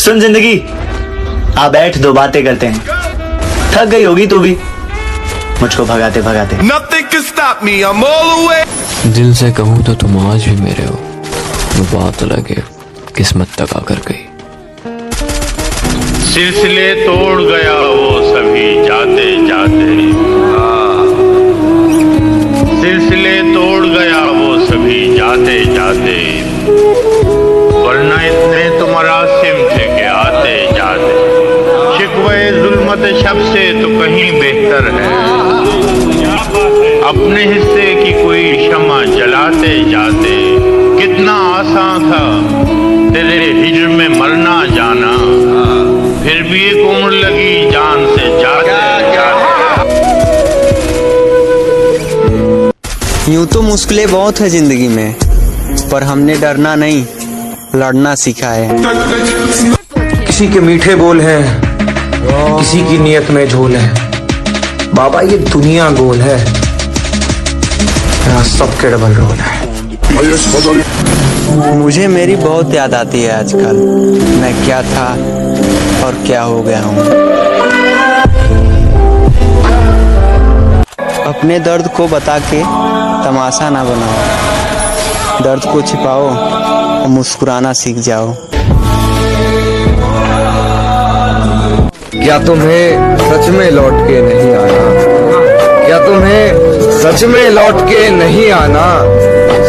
सुन जिंदगी, आ बैठ, दो बातें करते हैं। थक गई होगी तू भी मुझको भगाते भगाते। दिल से कहूँ तो तुम आज भी मेरे हो, वो बात अलग है किस्मत तक आकर गई। सिलसिले तोड़ गया वो सभी जाते जाते, सिलसिले तोड़ गया वो सभी जाते जाते, वरना इतने तो मरासिम थे के आते जाते। शिकवे जुल्मत शब से तो कहीं बेहतर है, अपने हिस्से की कोई शमा जलाते जाते। कितना आसान था तेरे हिज्र में मरना जाना, फिर भी एक उम्र लगी जान से जाते जाते। यूं तो मुश्किलें बहुत है जिंदगी में, पर हमने डरना नहीं, लड़ना सीखा है। किसी के मीठे बोल हैं, किसी की नीयत में झोल है। बाबा ये दुनिया गोल है, यहाँ सबके डबल रोल है। मुझे मेरी बहुत याद आती है आजकल, मैं क्या था और क्या हो गया हूँ। अपने दर्द को बता के तमाशा ना बनाओ, दर्द को छिपाओ और मुस्कुराना सीख जाओ। क्या तुम्हें सच में लौट के नहीं आना? क्या तुम्हें सच में लौट के नहीं आना?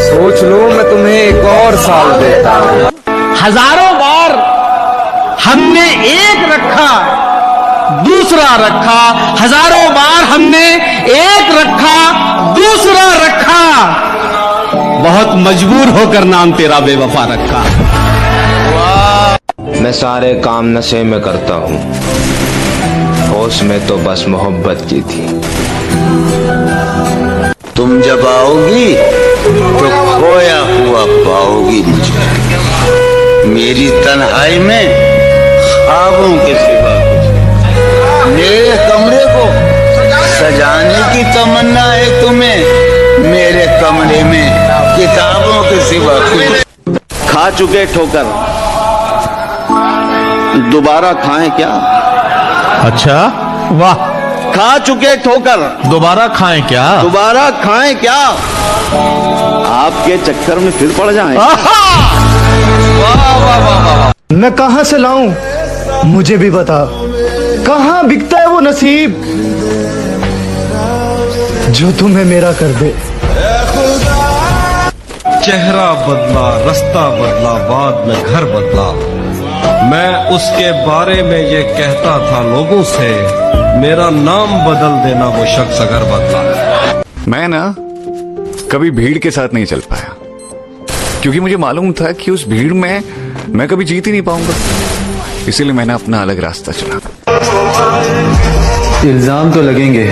सोच लो मैं तुम्हें एक और साल देता हूँ। हजारों बार हमने एक रखा दूसरा रखा, हजारों बार हमने एक रखा दूसरा रखा, बहुत मजबूर होकर नाम तेरा बेवफा रखा। मैं सारे काम नशे में करता हूँ, होश में तो बस मोहब्बत की थी। तुम जब आओगी तो खोया हुआ पाओगी मुझे, मेरी तन्हाई में ख्वाबों के सिवा कुछ। मेरे कमरे को सजाने की तमन्ना है तुम्हें, मेरे कमरे में किताबों के सिवा कुछ। खा चुके ठोकर दोबारा खाएं क्या? अच्छा वाह, खा चुके ठोकर दोबारा खाएं क्या? दोबारा खाएं क्या? आपके चक्कर में फिर पड़ जाएं। मैं कहां से लाऊं मुझे भी बता, कहां बिकता है वो नसीब जो तुम्हें मेरा कर दे। चेहरा बदला, रास्ता बदला, बाद में घर बदला। मैं उसके बारे में ये कहता था लोगों से, मेरा नाम बदल देना वो शख्स अगर बदला। मैं ना कभी भीड़ के साथ नहीं चल पाया, क्योंकि मुझे मालूम था कि उस भीड़ में मैं कभी जीत ही नहीं पाऊंगा, इसीलिए मैंने अपना अलग रास्ता चुना। इल्जाम तो लगेंगे,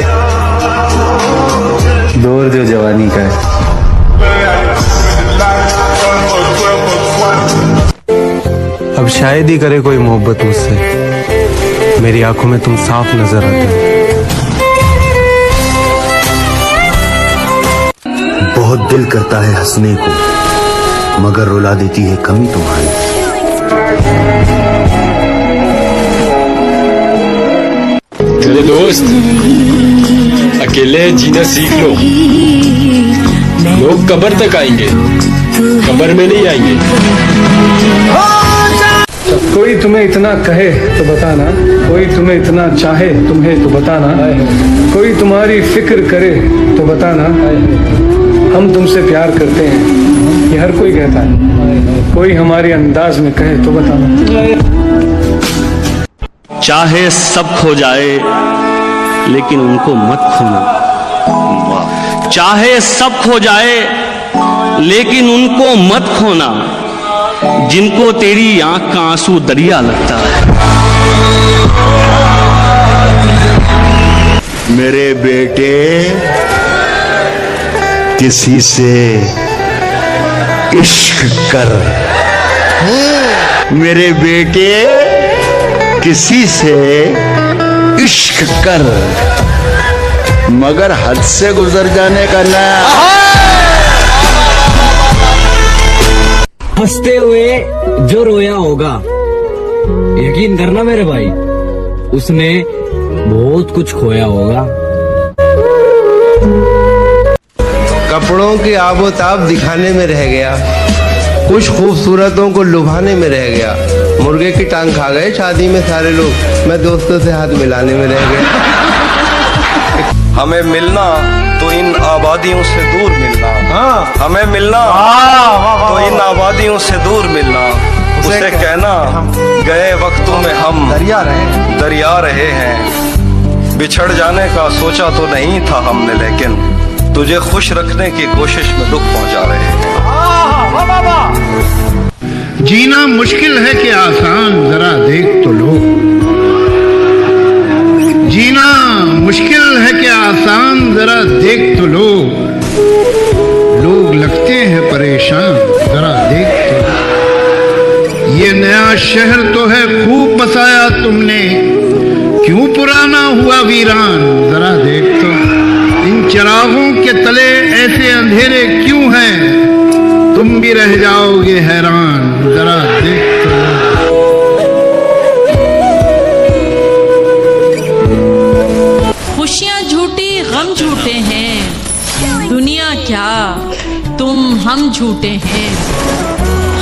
दौर जो जवानी का है। अब शायद ही करे कोई मोहब्बत मुझसे, मेरी आंखों में तुम साफ नजर आते हो। बहुत दिल करता है हंसने को, मगर रुला देती है कमी तुम्हारी। मेरे दोस्त, अकेले जीना सीख लो, लोग कब्र तक आएंगे, कब्र में नहीं आएंगे। कोई तुम्हें इतना कहे तो बताना, कोई तुम्हें इतना चाहे तुम्हें तो बताना, कोई तुम्हारी फिक्र करे तो बताना, हम तुमसे प्यार करते हैं ये हर कोई कहता है, कोई हमारे अंदाज में कहे तो बताना। चाहे सब खो जाए लेकिन उनको मत खोना, चाहे सब खो जाए लेकिन उनको मत खोना, जिनको तेरी आंख का आंसू दरिया लगता है। मेरे बेटे किसी से इश्क कर, मेरे बेटे किसी से इश्क कर, मगर हद से गुजर जाने का ना। हंसते हुए जो रोया होगा यकीन करना मेरे भाई, उसने बहुत कुछ खोया होगा। कपड़ों की आबोताब दिखाने में रह गया, कुछ खूबसूरतों को लुभाने में रह गया। मुर्गे की टांग खा गए शादी में सारे लोग, मैं दोस्तों से हाथ मिलाने में रह गया। हमें मिलना तो इन आबादियों से दूर मिलना। हाँ, हमें मिलना तो इन आबादियों से दूर मिलना। उसे कहना गए वक्तों में हम दरिया रहे हैं। बिछड़ जाने का सोचा तो नहीं था हमने, लेकिन तुझे खुश रखने की कोशिश में दुख पहुंचा रहे हैं। जीना मुश्किल है कि आसान, जरा देख तो लो। जीना मुश्किल है कि आसान, जरा देख तो लो। लोग लगते हैं परेशान, जरा देख तो लो। ये नया शहर तो है खूब बसाया तुमने, क्यों पुराना हुआ वीरान, जरा देख तो। इन चिरागों के तले ऐसे अंधेरे क्यों हैं, तुम भी रह जाओगे हैरान, जरा देख तो। खुशियाँ झूठी गम झूठे हैं, दुनिया क्या तुम हम झूठे हैं।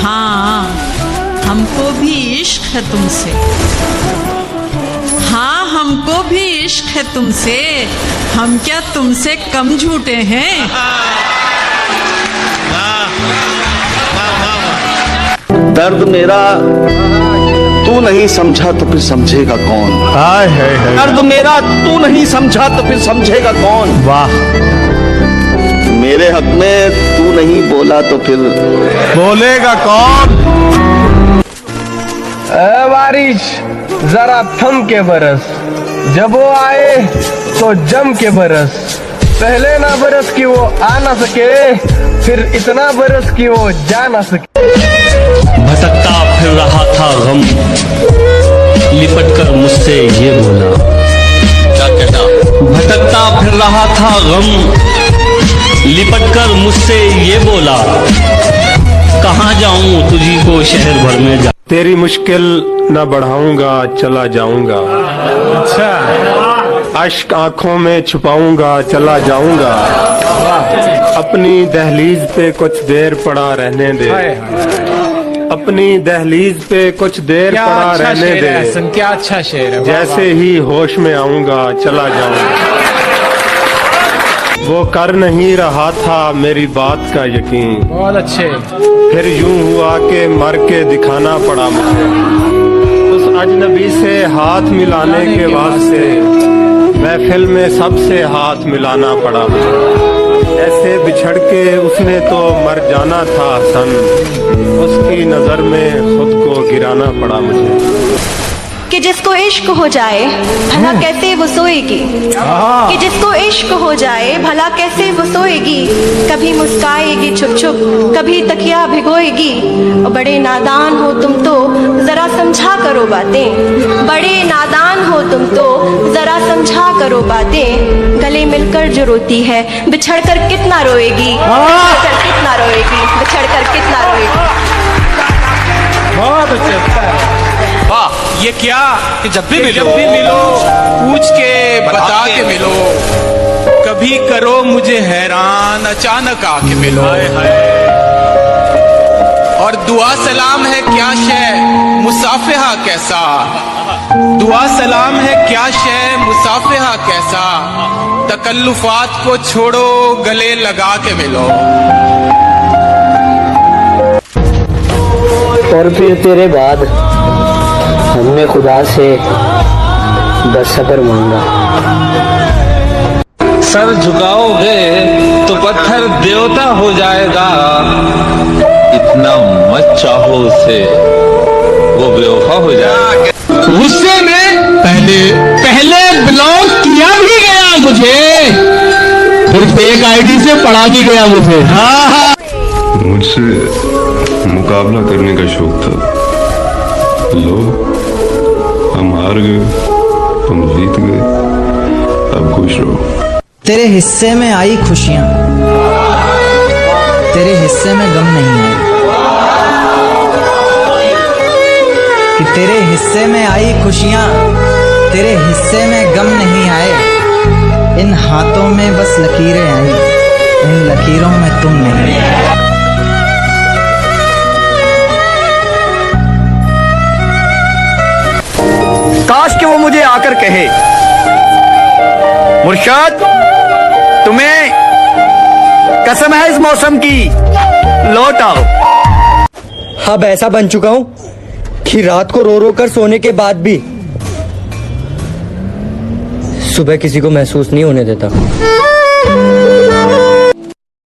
हाँ हमको भी इश्क है तुमसे, हाँ हमको भी इश्क है तुमसे, हम क्या तुमसे कम झूठे हैं। दर्द मेरा तू नहीं समझा तो फिर समझेगा कौन। दर्द मेरा तू नहीं समझा तो फिर समझेगा कौन। वाह, मेरे हक में तू नहीं बोला तो फिर बोलेगा कौन। बारिश जरा थम के बरस, जब वो आए तो जम के बरस। पहले ना बरस कि वो आ ना सके, फिर इतना बरस कि वो जा ना सके। भटकता फिर रहा था गम, लिपट कर मुझसे ये बोला। क्या कहता? भटकता फिर रहा था गम, लिपट कर मुझसे ये बोला। कहाँ जाऊं तुझी को शहर भर में जा। तेरी मुश्किल न बढ़ाऊंगा चला जाऊंगा। अच्छा, अश्क आंखों में छुपाऊंगा चला जाऊंगा। अपनी दहलीज पे कुछ देर पड़ा रहने दे, अपनी दहलीज पे कुछ देर पड़ा रहने दे। क्या अच्छा शेर है। जैसे ही होश में आऊंगा चला जाऊंगा। वो कर नहीं रहा था मेरी बात का यकीन, बहुत अच्छे। फिर यूं हुआ कि मर के दिखाना पड़ा मुझे। उस अजनबी से हाथ मिलाने के वास्ते महफिल में सबसे हाथ मिलाना पड़ा मुझे। ऐसे बिछड़ के उसने तो मर जाना था सन, उसकी नजर में खुद को गिराना पड़ा मुझे। कि जिसको इश्क हो जाए भला कैसे वो सोएगी, कि जिसको इश्क हो जाए भला कैसे वो सोएगी। कभी मुस्काएगी छुप छुप, कभी तकिया भिगोएगी। और बड़े नादान हो तुम तो जरा समझा करो बातें, बड़े नादान हो तुम तो जरा समझा करो बातें। गले मिलकर जो रोती है बिछड़ कर कितना रोएगी, बिछड़ कर कितना रोएगी, बिछड़ कर कितना रोएगी। बहुत अच्छा। वाह, ये क्या कि जब भी मिलो पूछ के बता के मिलो। कभी करो मुझे हैरान अचानक आके मिलो। और दुआ सलाम है क्या शय मुसाफिहा कैसा, दुआ सलाम है क्या शय मुसाफिहा कैसा। तकल्लुफात को छोड़ो गले लगा के मिलो। और फिर तेरे बाद हमने खुदा से बस सब्र मांगा। सर झुकाओगे तो पत्थर देवता हो जाएगा। इतना मत चाहो उसे, वो बेवफा हो जाएगा। गुस्से में पहले ब्लॉक किया भी गया मुझे, फिर फेक आईडी से पढ़ा भी गया मुझे। मुझसे मुकाबला करने का शौक था। लो, हम हार गए, हम जीत गए, अब खुश रहो। तेरे हिस्से में आई खुशियां, तेरे हिस्से में गम नहीं आया। कि तेरे हिस्से में आई खुशियाँ तेरे हिस्से में गम नहीं आए। इन हाथों में बस लकीरें आई, इन लकीरों में तुम नहीं। काश कि वो मुझे आकर कहे, मुर्शद तुम्हें कसम है इस मौसम की, लौट आओ। अब ऐसा बन चुका हूं कि रात को रो रो कर सोने के बाद भी सुबह किसी को महसूस नहीं होने देता।